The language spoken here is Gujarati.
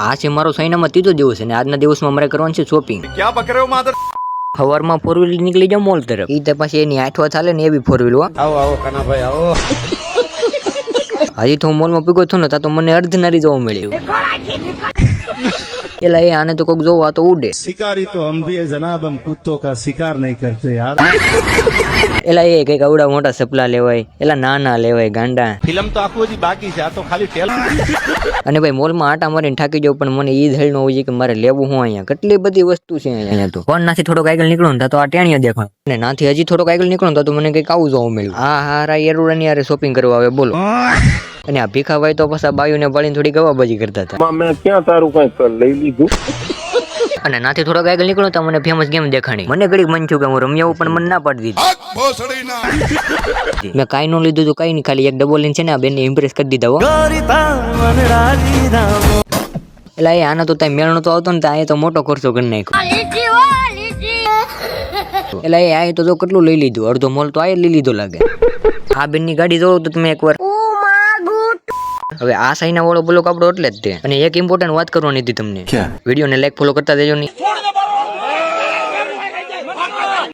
આ છે મારો સૈનામાં ત્રીજો દિવસ છે અને આજના દિવસમાં અમારે કરવાનું છે શોપિંગ. क्या पक रहे हो मादर? સવારમાં 4 વ્હીલ નીકળી જાવ મોલ તરફ. ઈ તો પછી એની 8 વાગે ચાલે ને એવી 4 વ્હીલ. आओ आओ काना भाई आओ. હજી તો હું મોલમાં પીગો થયો ને તા તો મને અર્ધનારી જોવા મળ્યું. એલા એ આને તો કોક જોવા તો ઉડે. शिकारी तो हम भी है जनाब, हम कुत्तों का शिकार नहीं करते यार. એલા એ કઈક આવડા મોટા સપલા લેવાય, એલા નાના લેવાય ગાંડા. फिल्म तो आखो जी बाकी છે આ તો ખાલી ટેલ. અને ભાઈ મોલમાં આટા મારીને થાકી જાવ પણ મને ઈ ધેલ નો હોય છે કે મારે લેવું હું અહીંયા. કેટલી બધી વસ્તુ છે અહીંયા તો. ફોન નાથી થોડોક આગળ નીકળો ને તો આ ટેણીયા દેખાય અને નાથી હજી થોડોક આગળ નીકળો ને તો મને કઈક આવું જોવા મળ્યું. હા હારા એરુડાની યારે શોપિંગ કરવા આવે બોલો. અને આ ભીખાભાઈ તો પાછા બાયુને પાડીને થોડી ગવાબાજી કરતા હતા. મેં ક્યાં તારું કઈ લઈ લીધું. અને નાથી થોડોક આગળ નીકળો તો મને ફેમસ ગેમ દેખાણી. મને ઘડીક મન થયું કે હું રમ્યા પણ મને ના પાડી દીધી. મેં કાઈ નો લીધું તો કઈ નહીં, ખાલી એક ડબલ લીન છે ને આ બેનને ઇમ્પ્રેસ કરી દીધા હો. એટલે એ આના તો ત્યાં મેળનો તો આવતો ને ત્યાં તો મોટો ખર્ચો કરી નાખ્યો. એટલે એ આ તો જો કેટલું લઈ લીધું, અડધો મોલ તો આ લઈ લીધો લાગે. આ બેનની ગાડી જોવો તો તમે એકવાર. હવે આ સાઈના વાળો બ્લોક આપણો એટલે જ તે. અને એક ઇમ્પોર્ટન્ટ વાત કરવાની હતી તમને. વિડીયોને લાઈક ફોલો કરતા દેજો નહીં.